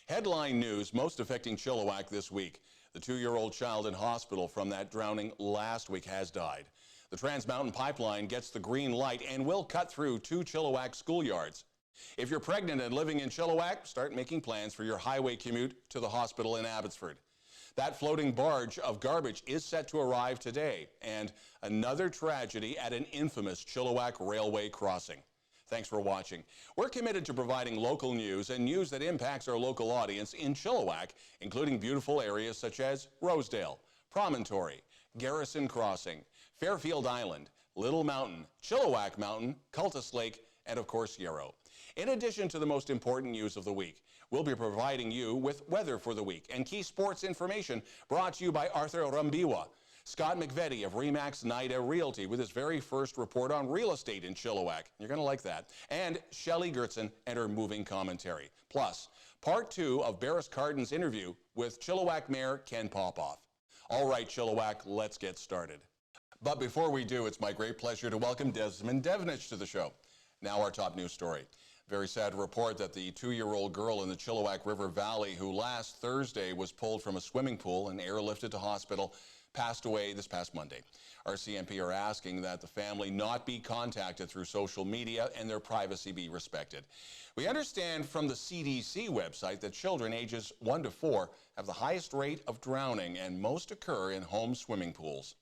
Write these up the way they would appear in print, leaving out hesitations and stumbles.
Headline news most affecting Chilliwack this week. The 2-year-old child in hospital from that drowning last week has died. The TransMountain Pipeline gets the green light and will cut through 2 Chilliwack schoolyards. If you're pregnant and living in Chilliwack, start making plans for your highway commute to the hospital in Abbotsford. That floating barge of garbage is set to arrive today, and another tragedy at an infamous Chilliwack railway crossing. Thanks for watching. We're committed to providing local news and news that impacts our local audience in Chilliwack, including beautiful areas such as Rosedale, Promontory, Goerzen Crossing, Fairfield Island, Little Mountain, Chilliwack Mountain, Cultus Lake, and of course Yarrow. In addition to the most important news of the week, we'll be providing you with weather for the week and key sports information brought to you by Rwambiwa. Scott McVetty of Remax Nyda Realty with his very first report on real estate in Chilliwack. You're going to like that. And Shelley Goerzen and her moving commentary. Plus, part 2 of Berris Karden's interview with Chilliwack Mayor Ken Popove. All right, Chilliwack, let's get started. But before we do, it's my great pleasure to welcome Desmond Devnich to the show. Now our top news story. Very sad to report that the 2-year-old girl in the Chilliwack River Valley who last Thursday was pulled from a swimming pool and airlifted to hospital passed away this past Monday. Our CMP are asking that the family not be contacted through social media and their privacy be respected. We understand from the CDC website that children ages 1 to 4 have the highest rate of drowning and most occur in home swimming pools.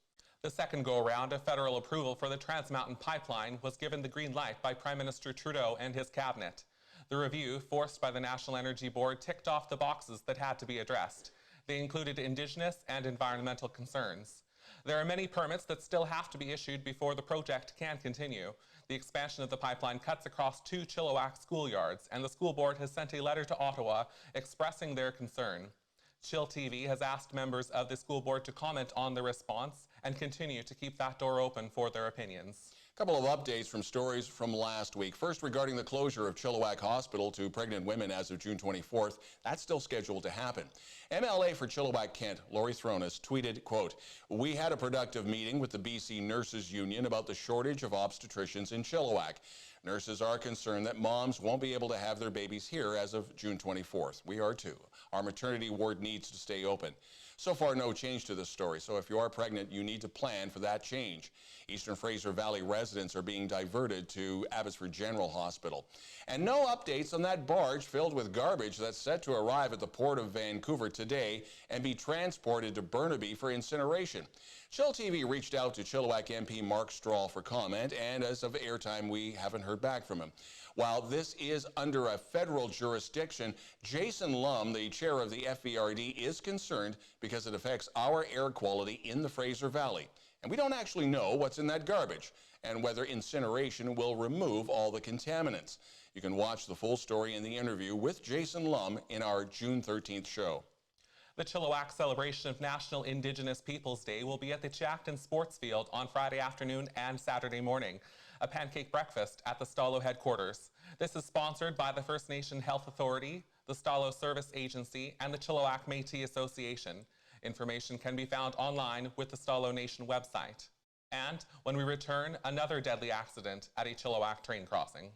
The second go-around of federal approval for the TransMountain Pipeline was given the green light by Prime Minister Trudeau and his cabinet. The review, forced by the National Energy Board, ticked off the boxes that had to be addressed. They included Indigenous and environmental concerns. There are many permits that still have to be issued before the project can continue. The expansion of the pipeline cuts across 2 Chilliwack schoolyards, and the school board has sent a letter to Ottawa expressing their concern. chillTV has asked members of the school board to comment on the response and continue to keep that door open for their opinions. A couple of updates from stories from last week. First, regarding the closure of Chilliwack Hospital to pregnant women as of June 24th, that's still scheduled to happen. MLA for Chilliwack Kent, Lori Thronis, tweeted, quote, "We had a productive meeting with the BC Nurses Union about the shortage of obstetricians in Chilliwack. Nurses are concerned that moms won't be able to have their babies here as of June 24th. We are too. Our maternity ward needs to stay open." So far, no change to this story, so if you are pregnant, you need to plan for that change. Eastern Fraser Valley residents are being diverted to Abbotsford General Hospital. And no updates on that barge filled with garbage that's set to arrive at the Port of Vancouver today and be transported to Burnaby for incineration. chillTV reached out to Chilliwack MP Mark Strahl for comment, and as of airtime, we haven't heard back from him. While this is under a federal jurisdiction, Jason Lum, the chair of the FVRD, is concerned because it affects our air quality in the Fraser Valley. And we don't actually know what's in that garbage and whether incineration will remove all the contaminants. You can watch the full story in the interview with Jason Lum in our June 13th show. The Chilliwack celebration of National Indigenous Peoples Day will be at the Chackton Sports Field on Friday afternoon and Saturday morning. A pancake breakfast at the Stalo headquarters. This is sponsored by the First Nation Health Authority, the Stalo Service Agency, and the Chilliwack Métis Association. Information can be found online with the Stalo Nation website. And when we return, another deadly accident at a Chilliwack train crossing.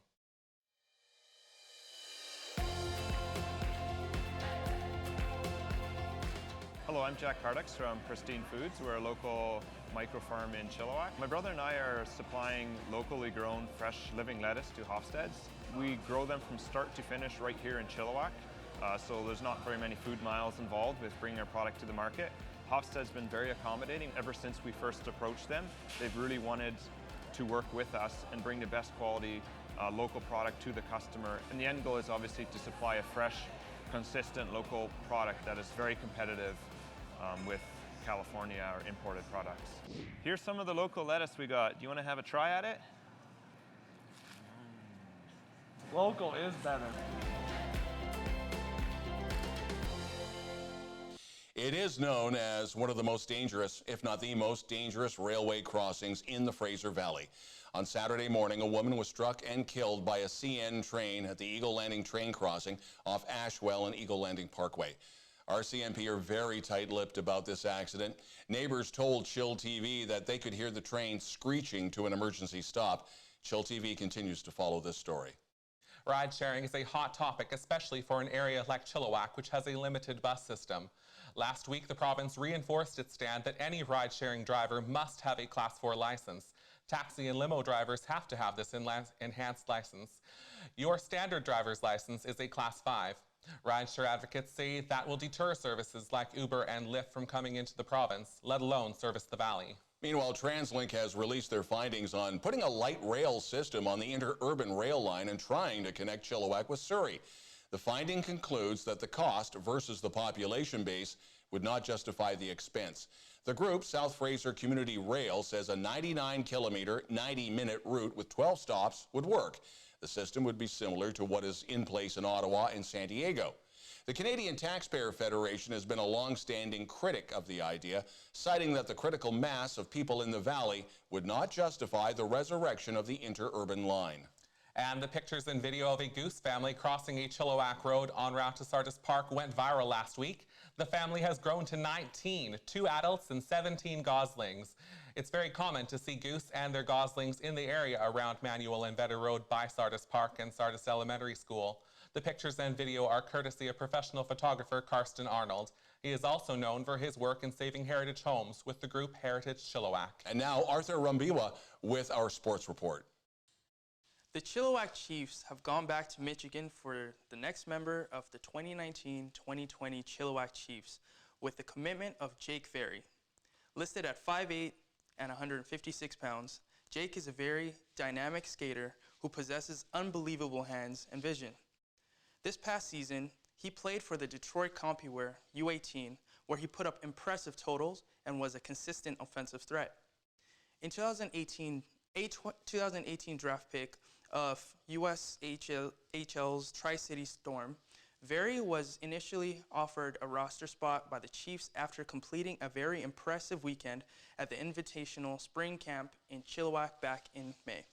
Hello, I'm Jack Cardex from Pristine Foods. We're a local micro-farm in Chilliwack. My brother and I are supplying locally grown fresh living lettuce to Hofstede's. We grow them from start to finish right here in Chilliwack, so there's not very many food miles involved with bringing our product to the market. Hofstede's been very accommodating ever since we first approached them. They've really wanted to work with us and bring the best quality local product to the customer. And the end goal is obviously to supply a fresh, consistent local product that is very competitive with California or imported products. Here's some of the local lettuce we got. Do you want to have a try at it? Local is better. It is known as one of the most dangerous, if not the most dangerous, railway crossings in the Fraser Valley. On Saturday morning, a woman was struck and killed by a CN train at the Eagle Landing train crossing off Ashwell and Eagle Landing Parkway. Our CMP are very tight-lipped about this accident. Neighbors told chillTV that they could hear the train screeching to an emergency stop. chillTV continues to follow this story. Ride sharing is a hot topic, especially for an area like Chilliwack, which has a limited bus system. Last week, the province reinforced its stand that any ride-sharing driver must have a Class 4 license. Taxi and limo drivers have to have this enhanced license. Your standard driver's license is a Class 5. Rideshare advocates say that will deter services like Uber and Lyft from coming into the province, let alone service the valley. Meanwhile, TransLink has released their findings on putting a light rail system on the interurban rail line and trying to connect Chilliwack with Surrey. The finding concludes that the cost versus the population base would not justify the expense. The group, South Fraser Community Rail, says a 99-kilometer, 90-minute route with 12 stops would work. The system would be similar to what is in place in Ottawa and San Diego. The Canadian Taxpayer Federation has been a long-standing critic of the idea, citing that the critical mass of people in the valley would not justify the resurrection of the interurban line. And the pictures and video of a goose family crossing a Chilliwack road en route to Sardis Park went viral last week. The family has grown to 19, 2 adults and 17 goslings. It's very common to see goose and their goslings in the area around Manuel and Vetter Road by Sardis Park and Sardis Elementary School. The pictures and video are courtesy of professional photographer Karsten Arnold. He is also known for his work in saving heritage homes with the group Heritage Chilliwack. And now Arthur Rwambiwa with our sports report. The Chilliwack Chiefs have gone back to Michigan for the next member of the 2019-2020 Chilliwack Chiefs with the commitment of Jake Ferry. Listed at 5'8" and 156 pounds, Jake is a very dynamic skater who possesses unbelievable hands and vision. This past season, he played for the Detroit CompuWare U18, where he put up impressive totals and was a consistent offensive threat. In 2018 draft pick of USHL's Tri-City Storm, Very was initially offered a roster spot by the Chiefs after completing a very impressive weekend at the Invitational Spring Camp in Chilliwack back in May.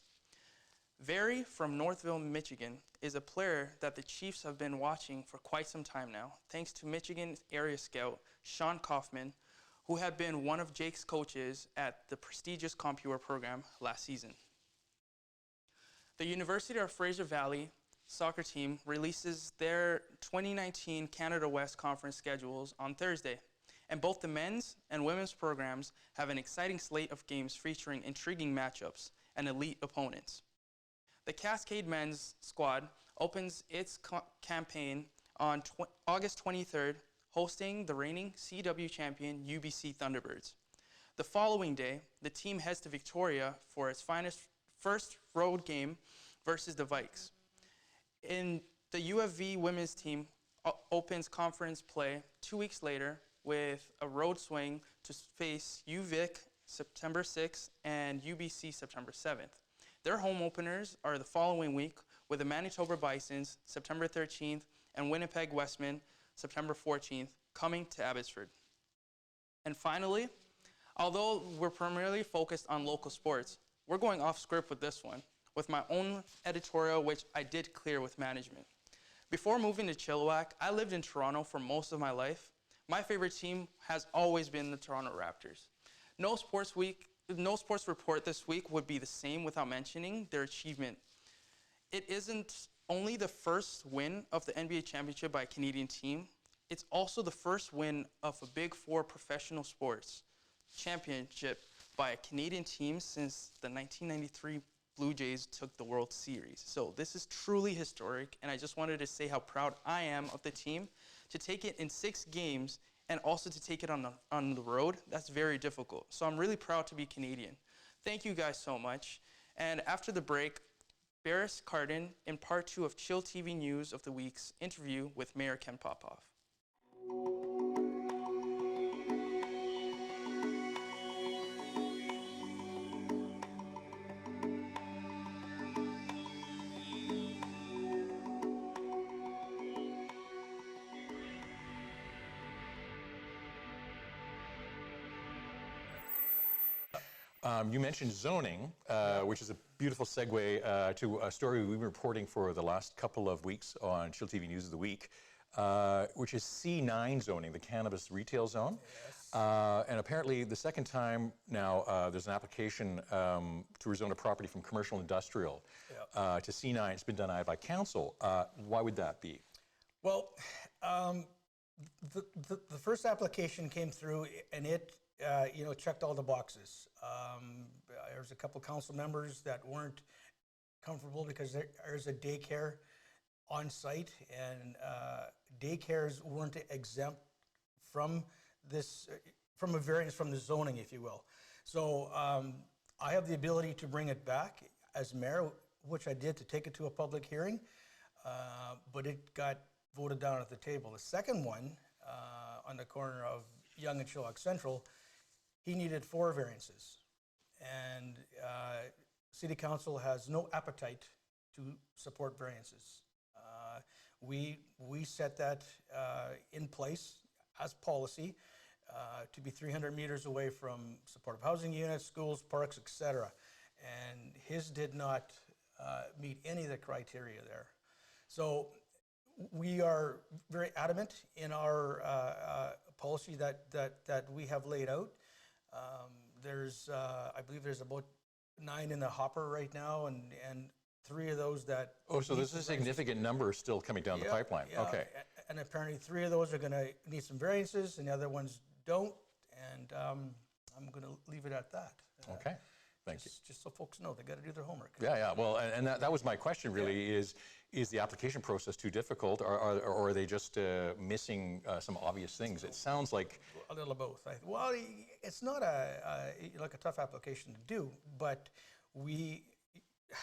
Very, from Northville, Michigan, is a player that the Chiefs have been watching for quite some time now, thanks to Michigan area scout Sean Kaufman, who had been one of Jake's coaches at the prestigious CompuWare program last season. The University of Fraser Valley soccer team releases their 2019 Canada West Conference schedules on Thursday, and both the men's and women's programs have an exciting slate of games featuring intriguing matchups and elite opponents. The Cascade men's squad opens its campaign on August 23rd, hosting the reigning CW champion UBC Thunderbirds. The following day, the team heads to Victoria for its first road game versus the Vikes. In the UFV women's team opens conference play 2 weeks later with a road swing to face UVic September 6th and UBC September 7th. Their home openers are the following week with the Manitoba Bisons September 13th and Winnipeg Westmen September 14th coming to Abbotsford. And finally, although we're primarily focused on local sports, we're going off script with this one, with my own editorial, which I did clear with management. Before moving to Chilliwack, I lived in Toronto for most of my life. My favorite team has always been the Toronto Raptors. No sports report this week would be the same without mentioning their achievement. It isn't only the first win of the NBA championship by a Canadian team, it's also the first win of a Big Four professional sports championship by a Canadian team since the 1993 Blue Jays took the World Series. So this is truly historic, and I just wanted to say how proud I am of the team to take it in 6 games and also to take it on the road. That's very difficult. So I'm really proud to be Canadian. Thank you guys so much. And after the break, Berris, Karden in part 2 of chillTV News of the Week's interview with Mayor Ken Popove. You mentioned zoning, which is a beautiful segue to a story we've been reporting for the last couple of weeks on chillTV News of the Week, which is C9 zoning, the cannabis retail zone. And apparently, the second time now, there's an application to rezone a property from commercial industrial to C9. It's been denied by council. Why would that be? Well, the first application came through, and it checked all the boxes. There's a couple council members that weren't comfortable because there's a daycare on site, and daycares weren't exempt from this, from a variance from the zoning, if you will. So I have the ability to bring it back as mayor, which I did, to take it to a public hearing, but it got voted down at the table. The second one, on the corner of Yonge and Chilliwack Central, he needed 4 variances. And City Council has no appetite to support variances. We set that in place as policy to be 300 meters away from supportive housing units, schools, parks, etc. And his did not meet any of the criteria there. So we are very adamant in our policy that we have laid out. There's, I believe there's about 9 in the hopper right now, and 3 of those that... Oh, so there's a significant number still coming down the pipeline. Yeah. Okay. And apparently 3 of those are going to need some variances, and the other ones don't. And I'm going to leave it at that. Okay. Thank you. Just so folks know, they got to do their homework. Yeah. Well, and that was my question, really, is the application process too difficult, or are they just missing some obvious things? It sounds like... A little of both. Well, it's not like a tough application to do, but we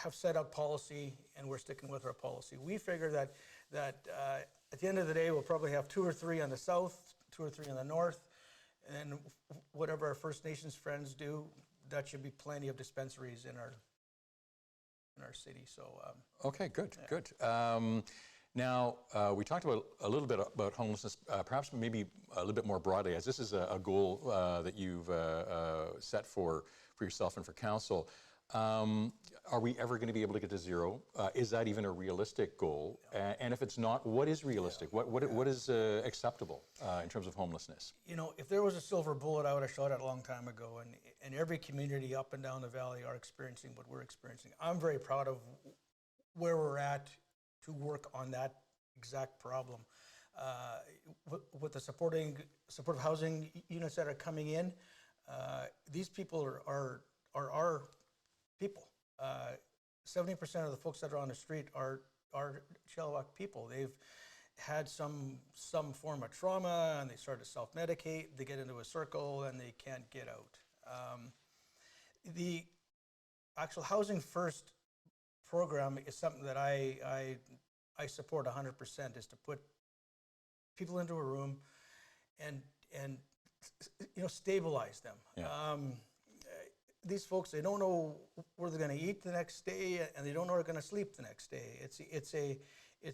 have set up policy, and we're sticking with our policy. We figure that at the end of the day, we'll probably have 2 or 3 on the south, 2 or 3 on the north, and whatever our First Nations friends do, that should be plenty of dispensaries in our city. So okay, good. Now we talked about a little bit about homelessness, perhaps maybe a little bit more broadly, as this is a goal that you've set for yourself and for council. Are we ever going to be able to get to zero? Is that even a realistic goal? And if it's not, what is realistic? What is acceptable in terms of homelessness? You know, if there was a silver bullet, I would have shot it a long time ago. And every community up and down the valley are experiencing what we're experiencing. I'm very proud of where we're at to work on that exact problem. With the supportive housing units that are coming in, these people are our people. 70% of the folks that are on the street are Chilliwack people. They've had some form of trauma, and they start to self-medicate. They get into a circle, and they can't get out. The actual Housing First program is something that I support 100%, is to put people into a room and stabilize them. Yeah. These folks, they don't know where they're going to eat the next day, and they don't know where they're going to sleep the next day. It's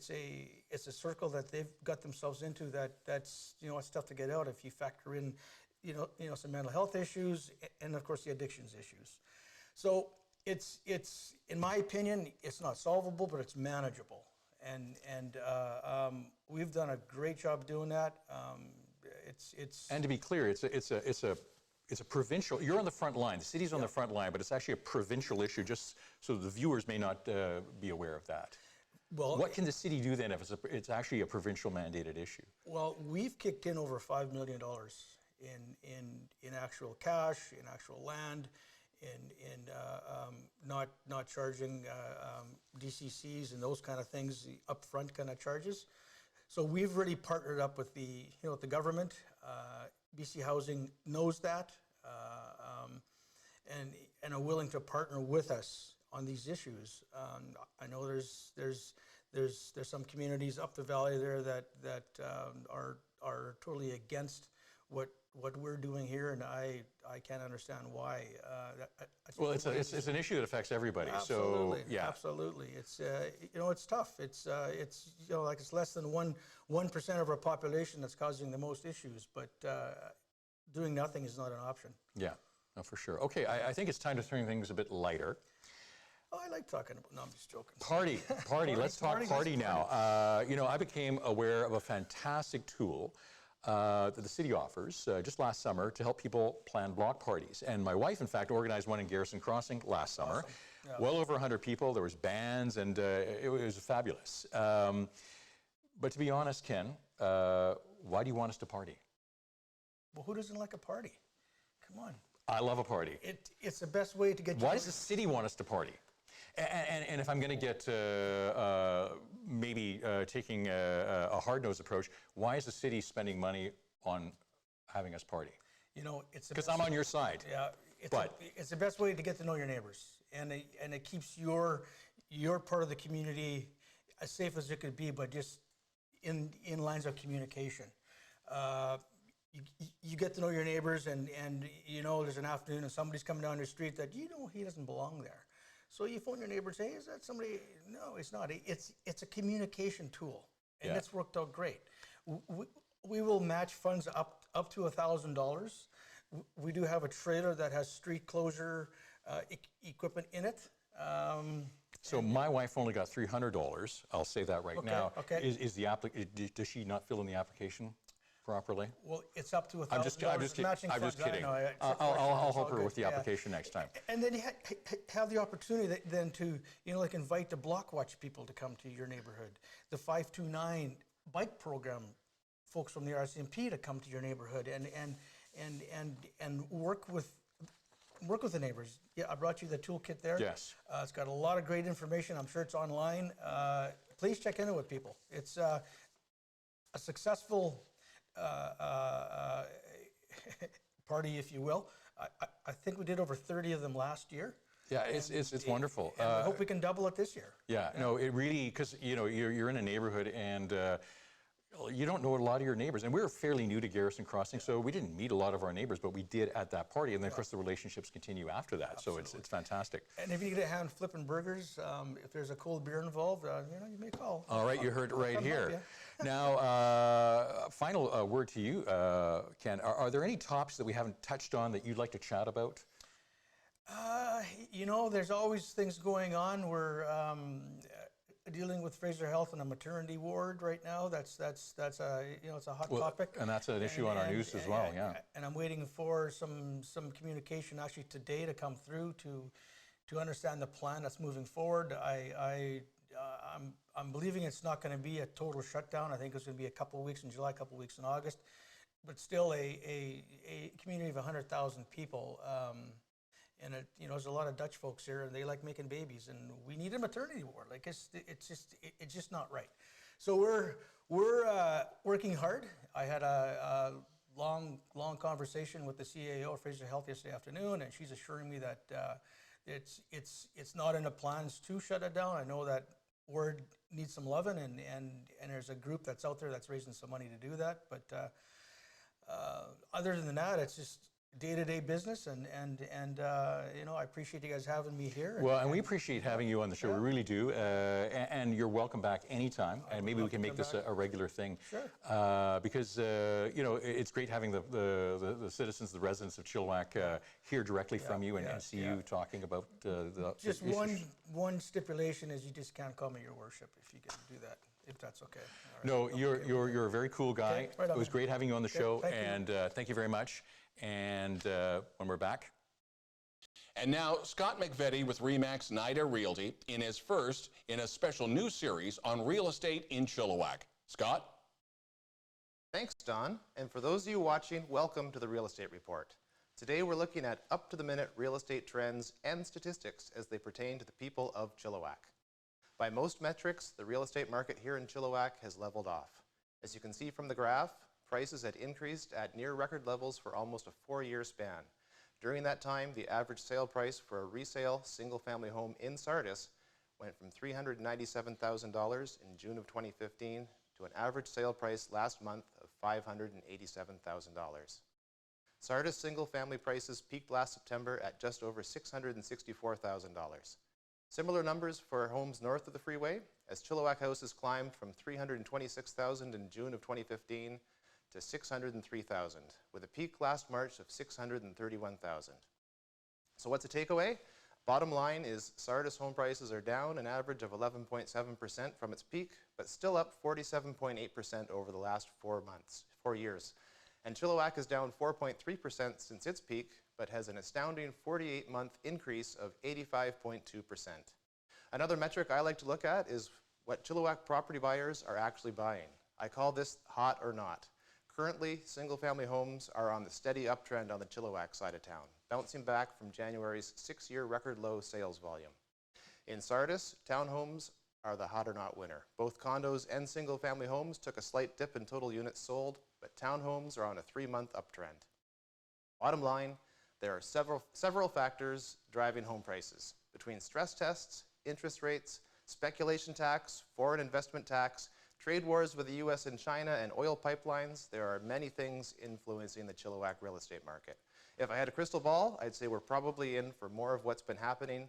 a circle that they've got themselves into that's it's tough to get out if you factor in some mental health issues and of course the addictions issues. So it's in my opinion, it's not solvable, but it's manageable, and we've done a great job doing that. And to be clear, it's a provincial, you're on the front line, the city's on the front line, but it's actually a provincial issue, just so the viewers may not be aware of that. Well, what can the city do then if it's actually a provincial mandated issue? Well, we've kicked in over $5 million in actual cash, in actual land, in not charging DCCs and those kind of things, the upfront kind of charges. So we've really partnered up with the government. BC Housing knows that and are willing to partner with us on these issues. I know there's some communities up the valley there that are totally against what we're doing here, and I can't understand why. Well, it's an issue that affects everybody. Absolutely, so yeah, absolutely. It's it's tough. It's it's less than 1% of our population that's causing the most issues, but doing nothing is not an option. Yeah, no, for sure. Okay, I think it's time to turn things a bit lighter. Oh, I like talking about. No, I'm just joking. Party. Let's talk party now. I became aware of a fantastic tool that the city offers just last summer to help people plan block parties. And my wife, in fact, organized one in Goerzen Crossing last summer. Yeah. Well over 100 people. There was bands, and it was fabulous. But to be honest, Ken, why do you want us to party? Well, who doesn't like a party? Come on. I love a party. It's the best way to get you. Why does the city want us to party? And if I'm going to get maybe taking a hard-nosed approach, why is the city spending money on having us party? You know, it's because I'm on your side. Yeah, it's the best way to get to know your neighbors, and it keeps your part of the community as safe as it could be, but just in lines of communication. You get to know your neighbors, and you know there's an afternoon and somebody's coming down your street that you know he doesn't belong there. So you phone your neighbor and say, hey, is that somebody? No, it's not. It's a communication tool, and it's worked out great. We will match funds up to $1,000. We do have a trailer that has street closure equipment in it. So my wife only got $300. I'll say that right now. Okay. Does she not fill in the application properly? Well, it's up to $1,000. I'm just kidding. I'll help her with the application next time. And then you have the opportunity then to, like invite the block watch people to come to your neighborhood, the 529 bike program folks from the RCMP to come to your neighborhood and work with the neighbors. Yeah, I brought you the toolkit there. Yes. It's got a lot of great information. I'm sure it's online. Please check in with people. It's a successful party, if you will. I think we did over 30 of them last year. Yeah, it's wonderful. And I hope we can double it this year. Yeah, no, it really, because you're in a neighborhood and you don't know a lot of your neighbors. And we're fairly new to Goerzen Crossing, so we didn't meet a lot of our neighbors, but we did at that party. And then, of course, the relationships continue after that. Absolutely. So it's fantastic. And if you get a hand flipping burgers, if there's a cold beer involved, you may call. All right, you heard it right here. Now, final word to you, Ken. Are there any topics that we haven't touched on that you'd like to chat about? There's always things going on. We're dealing with Fraser Health in a maternity ward right now. That's it's a hot topic. And that's an issue on our news as well. Yeah. And I'm waiting for some communication actually today to come through to understand the plan that's moving forward. I'm believing it's not going to be a total shutdown. I think it's going to be a couple of weeks in July, a couple of weeks in August, but still a community of 100,000 people. And there's a lot of Dutch folks here, and they like making babies, and we need a maternity ward. Like it's just not right. So we're working hard. I had a long conversation with the CAO of Fraser Health yesterday afternoon, and she's assuring me that it's not in the plans to shut it down. I know that ward needs some loving, and there's a group that's out there that's raising some money to do that. But other than that, it's just day-to-day business, and I appreciate you guys having me here. Well, and we appreciate having you on the show. We really do. And you're welcome back anytime. And maybe we can make this a regular thing. Sure. Because it's great having the citizens, the residents of Chilliwack hear directly from you and see you talking about the just issues. one stipulation is you just can't call me your worship if you can do that. If that's okay. All right. No, you're a very cool guy. Okay, it was great having you on the show, thank you. Thank you very much. And when we're back. And now, Scott McVetty with Remax Nyda Realty in his first in a special new series on real estate in Chilliwack. Scott? Thanks, Don. And for those of you watching, welcome to the Real Estate Report. Today we're looking at up-to-the-minute real estate trends and statistics as they pertain to the people of Chilliwack. By most metrics, the real estate market here in Chilliwack has leveled off. As you can see from the graph, prices had increased at near record levels for almost a 4-year span. During that time, the average sale price for a resale single-family home in Sardis went from $397,000 in June of 2015 to an average sale price last month of $587,000. Sardis single-family prices peaked last September at just over $664,000. Similar numbers for homes north of the freeway, as Chilliwack houses climbed from $326,000 in June of 2015 to $603,000, with a peak last March of $631,000. So what's a takeaway? Bottom line is Sardis home prices are down an average of 11.7% from its peak, but still up 47.8% over the last 4 years. And Chilliwack is down 4.3% since its peak, but has an astounding 48-month increase of 85.2%. Another metric I like to look at is what Chilliwack property buyers are actually buying. I call this hot or not. Currently, single-family homes are on the steady uptrend on the Chilliwack side of town, bouncing back from January's 6-year record low sales volume. In Sardis, townhomes are the hot or not winner. Both condos and single-family homes took a slight dip in total units sold, but townhomes are on a 3-month uptrend. Bottom line, there are several factors driving home prices. Between stress tests, interest rates, speculation tax, foreign investment tax, trade wars with the US and China, and oil pipelines, there are many things influencing the Chilliwack real estate market. If I had a crystal ball, I'd say we're probably in for more of what's been happening.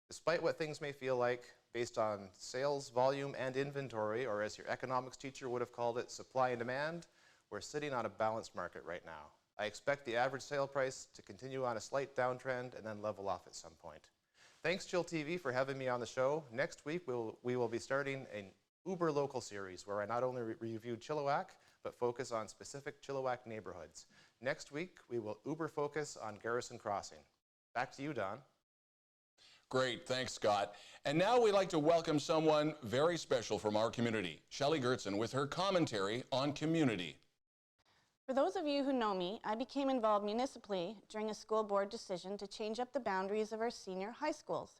Despite what things may feel like, based on sales, volume, and inventory, or as your economics teacher would have called it, supply and demand, we're sitting on a balanced market right now. I expect the average sale price to continue on a slight downtrend and then level off at some point. Thanks, chillTV, for having me on the show. Next week, we will be starting an Uber Local series where I not only review Chilliwack, but focus on specific Chilliwack neighborhoods. Next week, we will Uber focus on Goerzen Crossing. Back to you, Don. Great, thanks, Scott. And now we'd like to welcome someone very special from our community, Shelley Goerzen, with her commentary on community. For those of you who know me, I became involved municipally during a school board decision to change up the boundaries of our senior high schools.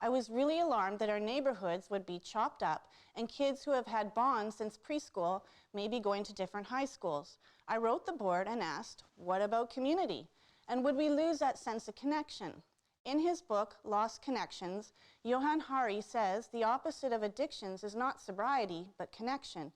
I was really alarmed that our neighborhoods would be chopped up and kids who have had bonds since preschool may be going to different high schools. I wrote the board and asked, what about community? And would we lose that sense of connection? In his book, Lost Connections, Johann Hari says the opposite of addictions is not sobriety, but connection.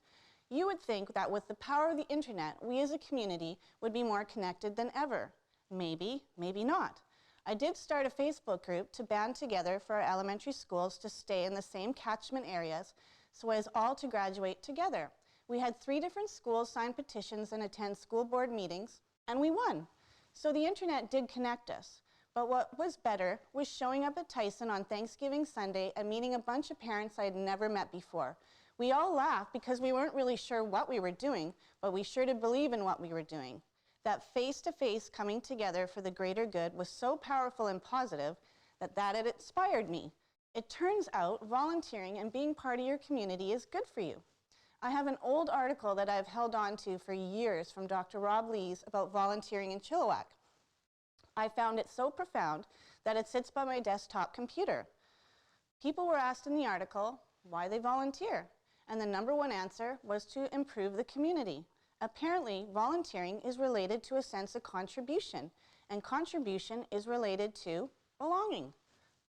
You would think that with the power of the internet, we as a community would be more connected than ever. Maybe, maybe not. I did start a Facebook group to band together for our elementary schools to stay in the same catchment areas so as all to graduate together. We had 3 different schools sign petitions and attend school board meetings, and we won. So the internet did connect us. But what was better was showing up at Tyson on Thanksgiving Sunday and meeting a bunch of parents I had never met before. We all laughed because we weren't really sure what we were doing, but we sure did believe in what we were doing. That face-to-face coming together for the greater good was so powerful and positive that it inspired me. It turns out volunteering and being part of your community is good for you. I have an old article that I've held on to for years from Dr. Rob Lees about volunteering in Chilliwack. I found it so profound that it sits by my desktop computer. People were asked in the article why they volunteer, and the #1 answer was to improve the community. Apparently, volunteering is related to a sense of contribution, and contribution is related to belonging.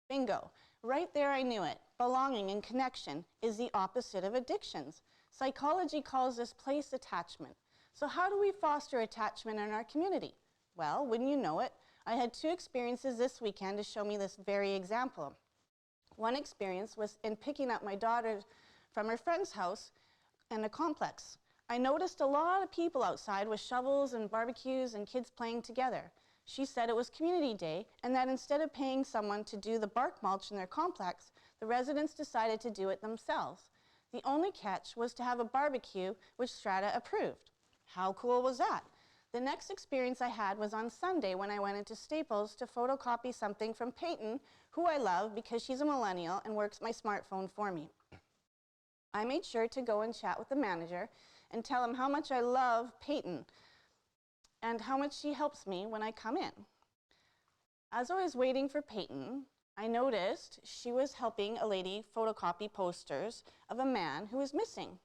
Bingo. Right there I knew it. Belonging and connection is the opposite of addictions. Psychology calls this place attachment. So how do we foster attachment in our community? Well, wouldn't you know it, I had 2 experiences this weekend to show me this very example. One experience was in picking up my daughter from her friend's house in a complex. I noticed a lot of people outside with shovels and barbecues and kids playing together. She said it was community day and that instead of paying someone to do the bark mulch in their complex, the residents decided to do it themselves. The only catch was to have a barbecue which Strata approved. How cool was that? The next experience I had was on Sunday when I went into Staples to photocopy something from Peyton, who I love because she's a millennial and works my smartphone for me. I made sure to go and chat with the manager and tell him how much I love Peyton and how much she helps me when I come in. As I was waiting for Peyton, I noticed she was helping a lady photocopy posters of a man who was missing.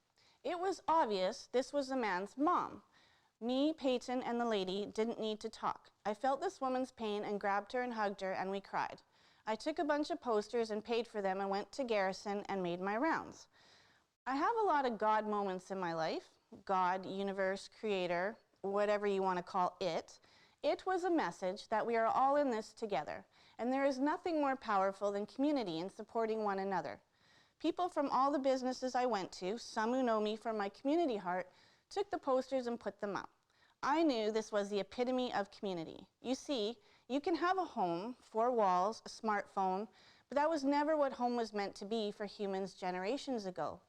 It was obvious this was the man's mom. Me, Peyton, and the lady didn't need to talk. I felt this woman's pain and grabbed her and hugged her, and we cried. I took a bunch of posters and paid for them and went to Goerzen and made my rounds. I have a lot of God moments in my life. God, universe, creator, whatever you want to call it. It was a message that we are all in this together, and there is nothing more powerful than community and supporting one another. People from all the businesses I went to, some who know me from my community heart, took the posters and put them up. I knew this was the epitome of community. You see, You can have a home, 4 walls, a smartphone, but that was never what home was meant to be for humans generations ago.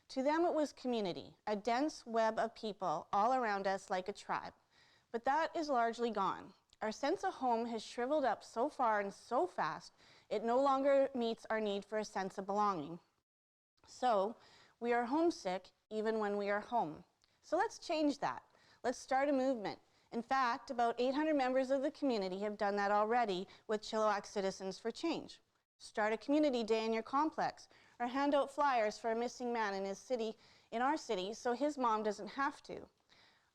To them it was community, a dense web of people all around us like a tribe. But that is largely gone. Our sense of home has shriveled up so far and so fast, it no longer meets our need for a sense of belonging. So, we are homesick even when we are home. So let's change that. Let's start a movement. In fact, about 800 members of the community have done that already with Chilliwack Citizens for Change. Start a community day in your complex, or hand out flyers for a missing man in our city so his mom doesn't have to.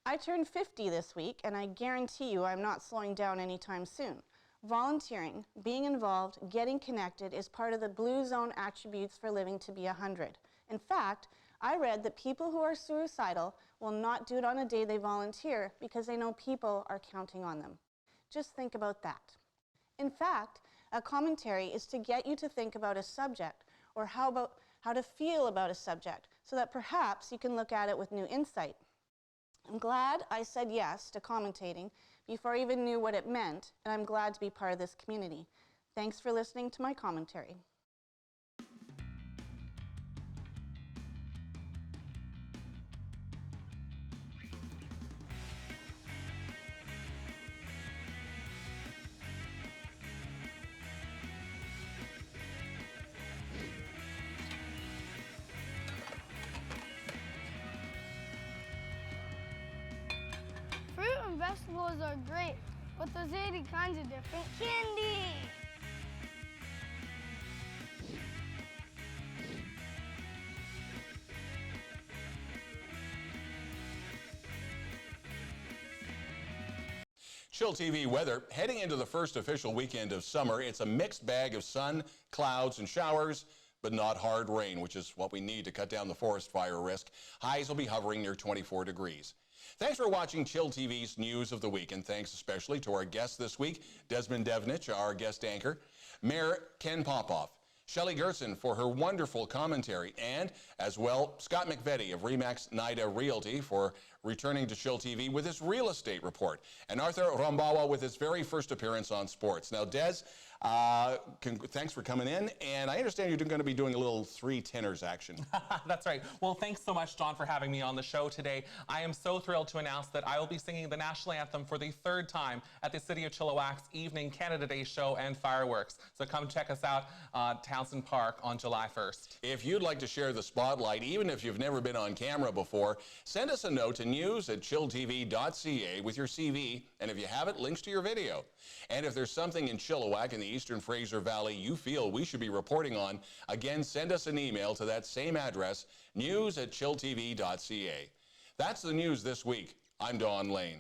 I turned 50 this week, and I guarantee you I'm not slowing down anytime soon. Volunteering, being involved, getting connected is part of the Blue Zone attributes for living to be 100. In fact, I read that people who are suicidal will not do it on a day they volunteer because they know people are counting on them. Just think about that. In fact, a commentary is to get you to think about a subject or how to feel about a subject so that perhaps you can look at it with new insight. I'm glad I said yes to commentating before I even knew what it meant, and I'm glad to be part of this community. Thanks for listening to my commentary. Fruit and vegetables are great, but there's 80 kinds of different candy. ChillTV weather, heading into the first official weekend of summer, it's a mixed bag of sun, clouds, and showers, but not hard rain, which is what we need to cut down the forest fire risk. Highs will be hovering near 24 degrees. Thanks for watching ChillTV's News of the Week, and thanks especially to our guests this week, Desmond Devnich, our guest anchor, Mayor Ken Popove, Shelley Goerzen for her wonderful commentary, and as well, Scott McVetty of Remax Nyda Realty for returning to ChillTV with his real estate report, and Arthur Rwambiwa with his very first appearance on sports. Now, Des, thanks for coming in, and I understand you're going to be doing a little 3 tenors action. That's right. Well, thanks so much, Don, for having me on the show today. I am so thrilled to announce that I will be singing the national anthem for the 3rd time at the City of Chilliwack's Evening Canada Day show and fireworks. So come check us out at Townsend Park on July 1st. If you'd like to share the spotlight, even if you've never been on camera before, send us a note to news@chilltv.ca with your CV, and if you have it, links to your video. And if there's something in Chilliwack in the Eastern Fraser Valley you feel we should be reporting on, again, send us an email to that same address, news@chilltv.ca. That's the news this week. I'm Don Lehn.